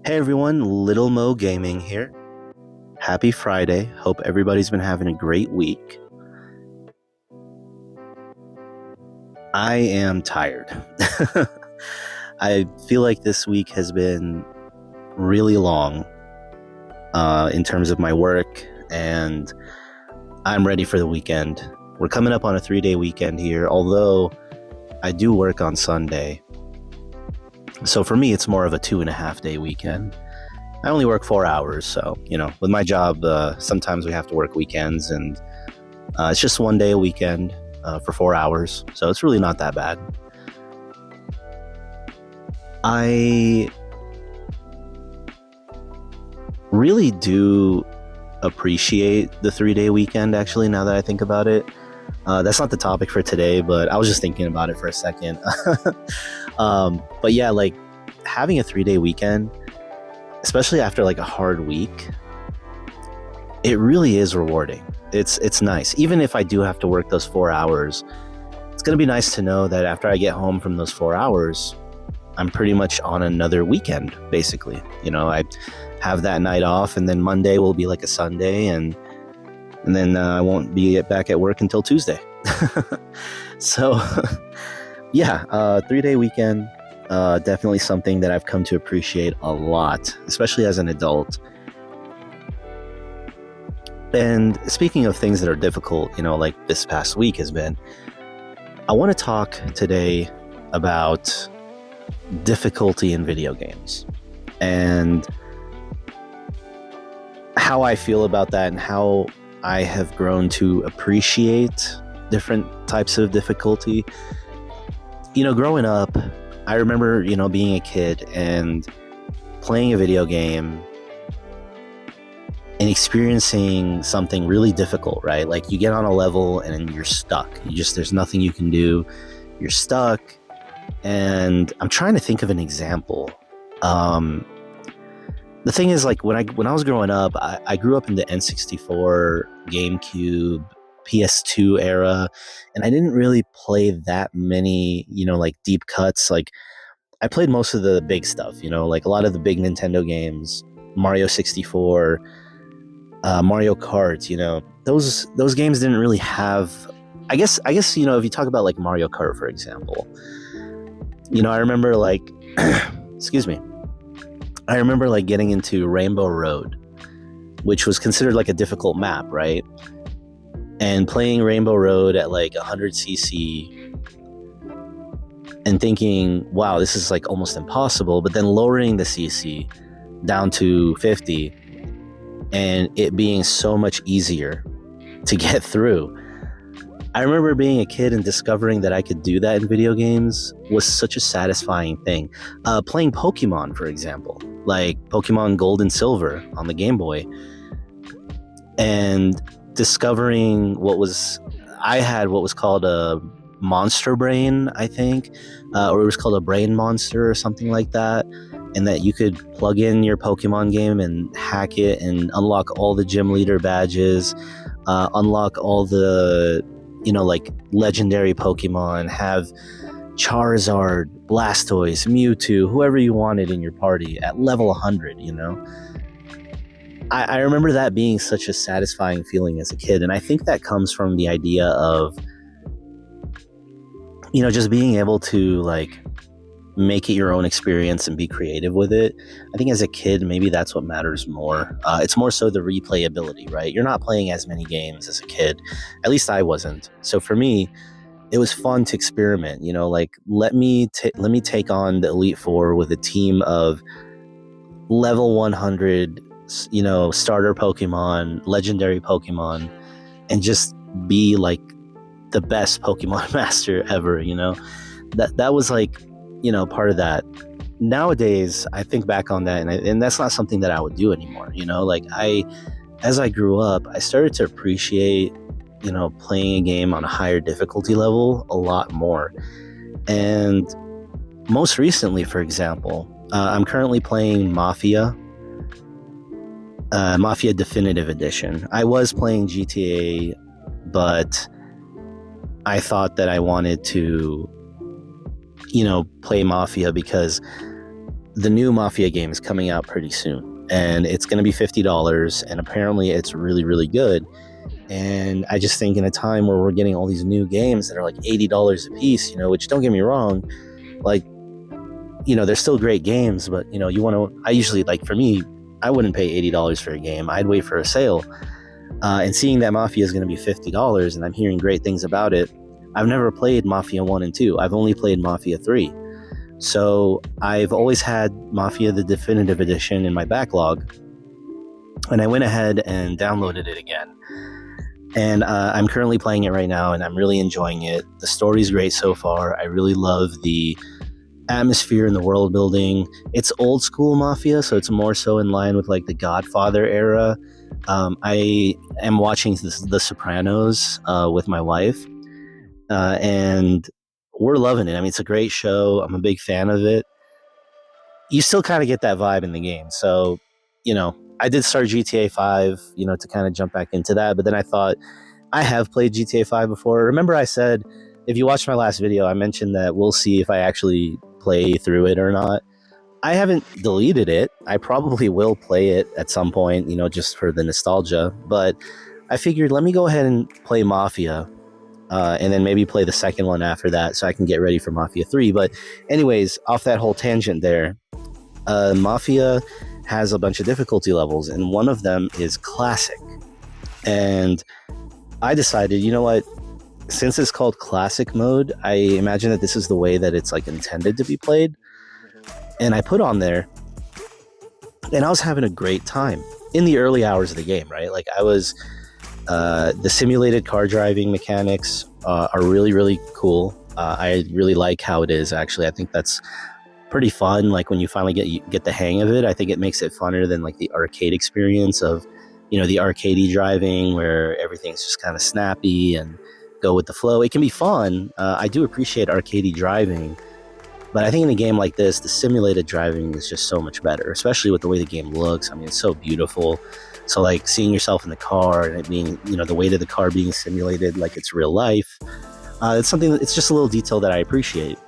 Hey everyone, LittleMoeGaming here. Happy Friday. Hope everybody's been having a great week. I am tired. I feel like this week has been really long in terms of my work, and I'm ready for the weekend. We're coming up on a 3-day weekend here, although I do work on Sunday. So for me, it's more of a 2.5-day weekend. I only work 4 hours, so, with my job, sometimes we have to work weekends, and it's just 1 day a weekend for 4 hours, so it's really not that bad. I really do appreciate the 3-day weekend, actually, now that I think about it. That's not the topic for today, but I was just thinking about it for a second. But yeah, like having a 3-day weekend, especially after like a hard week, it really is rewarding. It's nice. Even if I do have to work those 4 hours, it's going to be nice to know that after I get home from those 4 hours, I'm pretty much on another weekend, basically. I have that night off, and then Monday will be like a Sunday, and then I won't be back at work until Tuesday. So yeah, 3-day weekend, definitely something that I've come to appreciate a lot, especially as an adult. And speaking of things that are difficult, like this past week has been, I want to talk today about difficulty in video games and how I feel about that and how I have grown to appreciate different types of difficulty. Growing up, I remember, being a kid and playing a video game and experiencing something really difficult, right? Like you get on a level and you're stuck. There's nothing you can do. You're stuck. And I'm trying to think of an example. The thing is, like when I was growing up, I grew up in the N64, GameCube, PS2 era, and I didn't really play that many, like deep cuts. Like I played most of the big stuff, like a lot of the big Nintendo games, Mario 64, Mario Kart. Those games didn't really have. I guess if you talk about like Mario Kart, for example, I remember like, excuse me. I remember like getting into Rainbow Road, which was considered like a difficult map, right? And playing Rainbow Road at like 100cc and thinking, wow, this is like almost impossible, but then lowering the cc down to 50 and it being so much easier to get through. I remember being a kid and discovering that I could do that in video games was such a satisfying thing. Playing Pokemon, for example, like Pokemon Gold and Silver on the Game Boy, and discovering what was called a monster brain, I think, or it was called a brain monster or something like that, and that you could plug in your Pokemon game and hack it and unlock all the gym leader badges, unlock all the like legendary Pokemon, have Charizard, Blastoise, Mewtwo, whoever you wanted in your party at level 100. I remember that being such a satisfying feeling as a kid, and I think that comes from the idea of just being able to like make it your own experience and be creative with it. I think as a kid, maybe that's what matters more. It's more so the replayability, right? You're not playing as many games as a kid. At least I wasn't. So for me, it was fun to experiment. Like let me take on the Elite Four with a team of level 100, starter Pokemon, legendary Pokemon, and just be like the best Pokemon master ever. That was like, part of that. Nowadays, I think back on that, and that's not something that I would do anymore. Like as I grew up, I started to appreciate, playing a game on a higher difficulty level a lot more. And most recently, for example, I'm currently playing Mafia Definitive Edition. I was playing GTA, but I thought that I wanted to, play Mafia because the new Mafia game is coming out pretty soon, and it's going to be $50, and apparently it's really, really good. And I just think in a time where we're getting all these new games that are like $80 a piece, which, don't get me wrong, like, they're still great games, but I usually, like, for me, I wouldn't pay $80 for a game. I'd wait for a sale. And seeing that Mafia is going to be $50, and I'm hearing great things about it. I've never played Mafia 1 and 2. I've only played Mafia 3. So I've always had Mafia the Definitive Edition in my backlog, and I went ahead and downloaded it again. And I'm currently playing it right now, and I'm really enjoying it. The story's great so far. I really love the atmosphere and the world building. It's old school Mafia, so it's more so in line with like the Godfather era. I am watching The Sopranos with my wife, and we're loving it. I mean, it's a great show. I'm a big fan of it. You still kind of get that vibe in the game. So, I did start GTA 5, to kind of jump back into that. But then I thought, I have played GTA 5 before. Remember I said, if you watched my last video, I mentioned that we'll see if I actually play through it or not. I haven't deleted it. I probably will play it at some point, just for the nostalgia. But I figured, let me go ahead and play Mafia. And then maybe play the second one after that so I can get ready for Mafia 3. But anyways, off that whole tangent there, Mafia has a bunch of difficulty levels, and one of them is Classic. And I decided, you know what? Since it's called Classic mode, I imagine that this is the way that it's like intended to be played. And I put on there, and I was having a great time in the early hours of the game, right? Like I was... the simulated car driving mechanics are really, really cool. I really like how it is, actually. I think that's pretty fun. Like when you finally get the hang of it, I think it makes it funner than like the arcade experience of, the arcadey driving where everything's just kind of snappy and go with the flow. It can be fun. I do appreciate arcadey driving, but I think in a game like this, the simulated driving is just so much better, especially with the way the game looks. I mean, it's so beautiful. So like seeing yourself in the car and it being, the weight of the car being simulated like it's real life, it's just a little detail that I appreciate.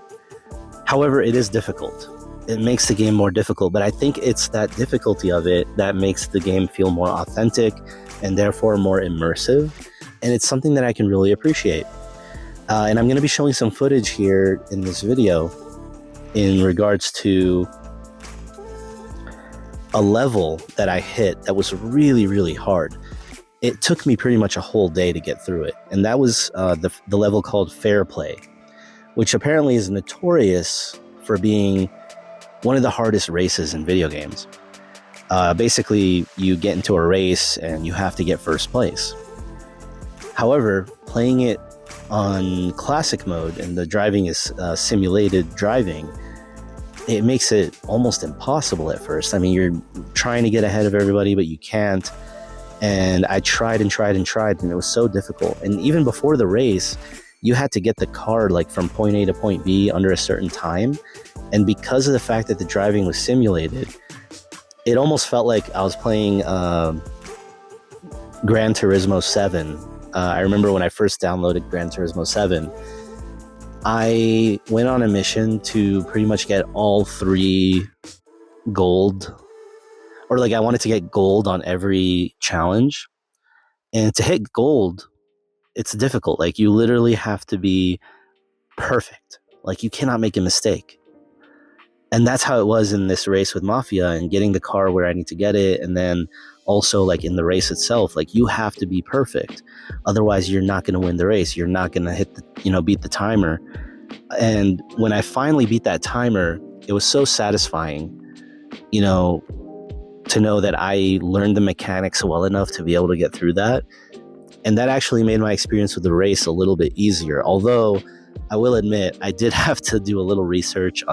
However, it is difficult. It makes the game more difficult, but I think it's that difficulty of it that makes the game feel more authentic and therefore more immersive. And it's something that I can really appreciate. And I'm going to be showing some footage here in this video in regards to a level that I hit that was really, really hard. It took me pretty much a whole day to get through it. And that was the level called Fair Play, which apparently is notorious for being one of the hardest races in video games. Basically, you get into a race and you have to get first place. However, playing it on classic mode and the driving is simulated driving, it makes it almost impossible at first. I mean, you're trying to get ahead of everybody, but you can't. And I tried and it was so difficult. And even before the race, you had to get the car like from point A to point B under a certain time. And because of the fact that the driving was simulated, it almost felt like I was playing Gran Turismo 7. I remember when I first downloaded Gran Turismo 7, I went on a mission to pretty much get all 3 gold, or like I wanted to get gold on every challenge. And to hit gold, it's difficult. Like you literally have to be perfect. Like you cannot make a mistake. And that's how it was in this race with Mafia and getting the car where I need to get it. And then also like in the race itself, like you have to be perfect. Otherwise you're not going to win the race. You're not going to hit the, beat the timer. And when I finally beat that timer, it was so satisfying, to know that I learned the mechanics well enough to be able to get through that. And that actually made my experience with the race a little bit easier. Although I will admit, I did have to do a little research,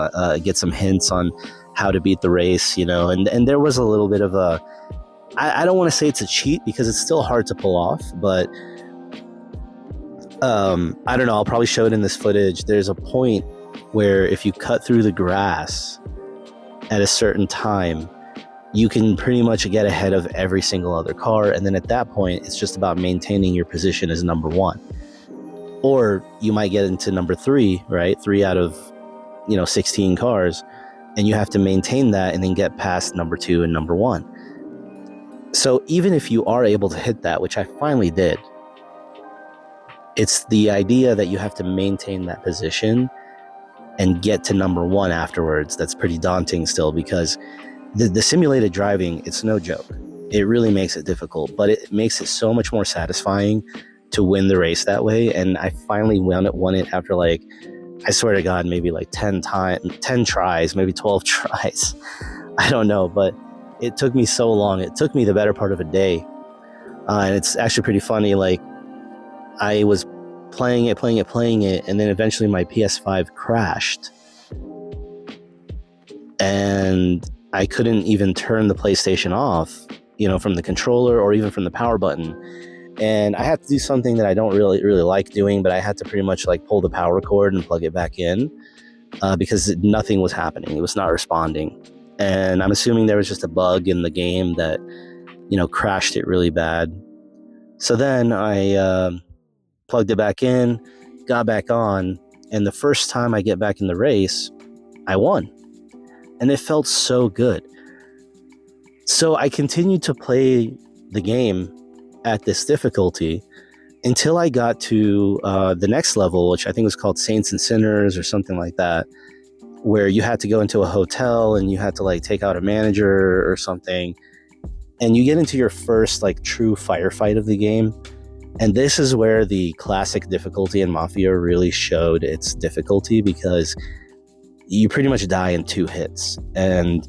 get some hints on how to beat the race, and there was a little bit of a, I don't want to say it's a cheat because it's still hard to pull off, but I don't know, I'll probably show it in this footage. There's a point where if you cut through the grass at a certain time, you can pretty much get ahead of every single other car. And then at that point, it's just about maintaining your position as number 1. Or you might get into number 3, right? 3 out of, 16 cars. and you have to maintain that and then get past number 2 and number 1. So even if you are able to hit that, which I finally did, it's the idea that you have to maintain that position and get to number 1 afterwards that's pretty daunting still, because the simulated driving, it's no joke. It really makes it difficult, but it makes it so much more satisfying to win the race that way. And I finally won it after, like, I swear to God, maybe like 10 tries, maybe 12 tries. I don't know, but it took me so long. It took me the better part of a day. And it's actually pretty funny. Like, I was playing it, and then eventually my PS5 crashed. And I couldn't even turn the PlayStation off, from the controller or even from the power button. And I had to do something that I don't really like doing, but I had to pretty much like pull the power cord and plug it back in because nothing was happening. It was not responding. And I'm assuming there was just a bug in the game that, crashed it really bad. So then I plugged it back in, got back on, and the first time I get back in the race, I won. And it felt so good. So I continued to play the game at this difficulty until I got to the next level, which I think was called Saints and Sinners or something like that, where you had to go into a hotel and you had to like take out a manager or something. And you get into your first like true firefight of the game. And this is where the classic difficulty in Mafia really showed its difficulty, because you pretty much die in 2 hits. And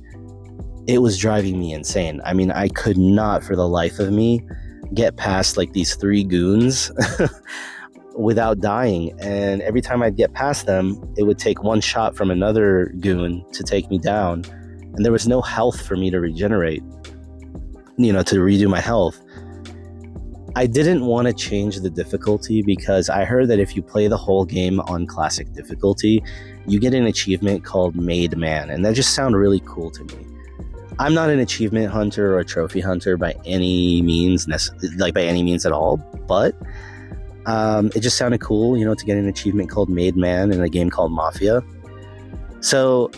it was driving me insane. I mean, I could not for the life of me get past like these 3 goons without dying. And every time I'd get past them, it would take 1 shot from another goon to take me down. And there was no health for me to regenerate, to redo my health. I didn't want to change the difficulty because I heard that if you play the whole game on classic difficulty, you get an achievement called Made Man, and that just sounded really cool to me. I'm not an achievement hunter or a trophy hunter by any means, by any means at all, but it just sounded cool, to get an achievement called Made Man in a game called Mafia. So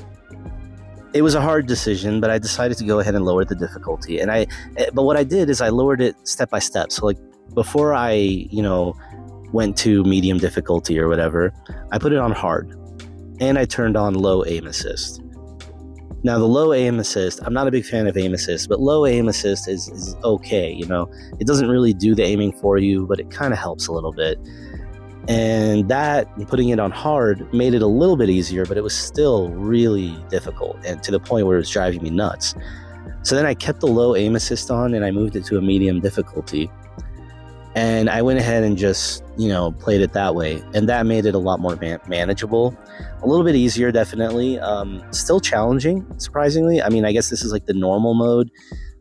it was a hard decision, but I decided to go ahead and lower the difficulty. But what I did is I lowered it step by step. So like before I, went to medium difficulty or whatever, I put it on hard and I turned on low aim assist. Now the low aim assist, I'm not a big fan of aim assist, but low aim assist is okay. It doesn't really do the aiming for you, but it kind of helps a little bit. And putting it on hard made it a little bit easier, but it was still really difficult, and to the point where it was driving me nuts. So then I kept the low aim assist on and I moved it to a medium difficulty. And I went ahead and just, played it that way. And that made it a lot more manageable. A little bit easier, definitely. Still challenging, surprisingly. I mean, I guess this is like the normal mode.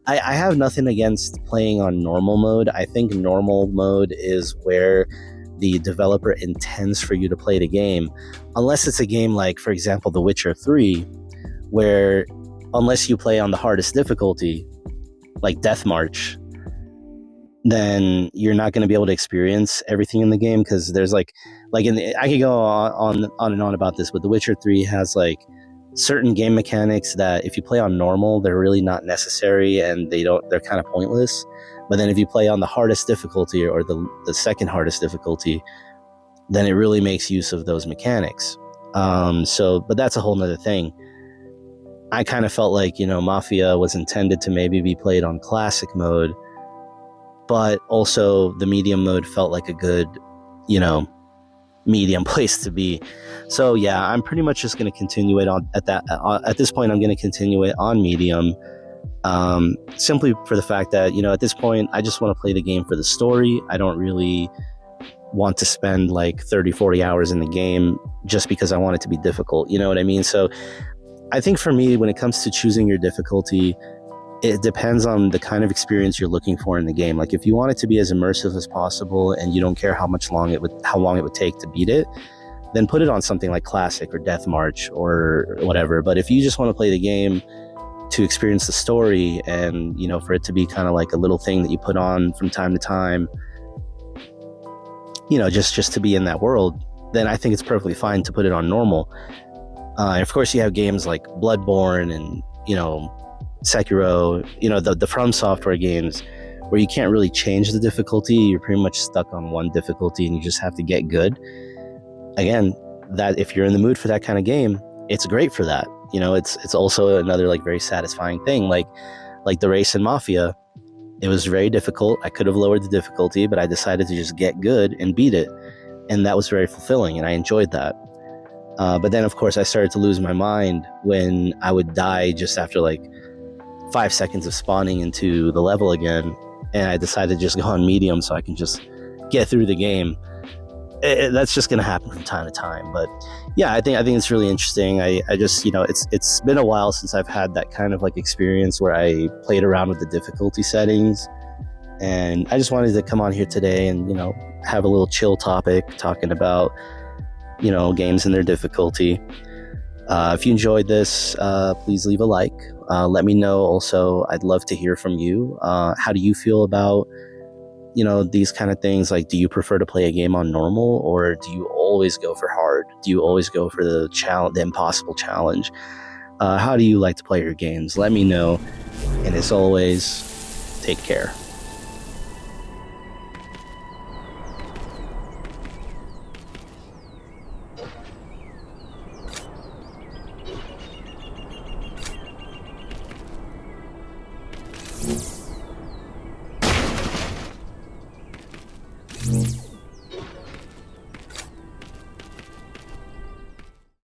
I have nothing against playing on normal mode. I think normal mode is where the developer intends for you to play the game, unless it's a game like, for example, The Witcher 3, where unless you play on the hardest difficulty, like Death March, then you're not going to be able to experience everything in the game, because there's I could go on and on about this, but The Witcher 3 has like certain game mechanics that if you play on normal, they're really not necessary and they're kind of pointless. But then if you play on the hardest difficulty or the second hardest difficulty, then it really makes use of those mechanics. But that's a whole nother thing. I kind of felt like, Mafia was intended to maybe be played on classic mode, but also the medium mode felt like a good, medium place to be. So yeah, I'm pretty much just going to continue it at this point. I'm going to continue it on medium. Simply for the fact that, at this point, I just want to play the game for the story. I don't really want to spend like 30-40 hours in the game just because I want it to be difficult. You know what I mean? So I think for me, when it comes to choosing your difficulty, it depends on the kind of experience you're looking for in the game. Like if you want it to be as immersive as possible and you don't care how long it would take to beat it, then put it on something like Classic or Death March or whatever. But if you just want to play the game to experience the story and, for it to be kind of like a little thing that you put on from time to time, just to be in that world, then I think it's perfectly fine to put it on normal. And of course, you have games like Bloodborne and Sekiro. The From Software games where you can't really change the difficulty. You're pretty much stuck on one difficulty, and you just have to get good. Again, that if you're in the mood for that kind of game, it's great for that. It's also another like very satisfying thing. Like the race in Mafia, it was very difficult. I could have lowered the difficulty, but I decided to just get good and beat it, and that was very fulfilling, and I enjoyed that. But then, of course, I started to lose my mind when I would die just after like 5 seconds of spawning into the level again, and I decided to just go on medium so I can just get through the game. That's just going to happen from time to time. But yeah, I think it's really interesting. I just it's been a while since I've had that kind of like experience where I played around with the difficulty settings, and I just wanted to come on here today and have a little chill topic talking about games and their difficulty. If you enjoyed this, please leave a like. Let me know. Also, I'd love to hear from you. How do you feel about these kind of things? Like, do you prefer to play a game on normal, or do you always go for hard? Do you always go for the impossible challenge? How do you like to play your games? Let me know. And as always, take care.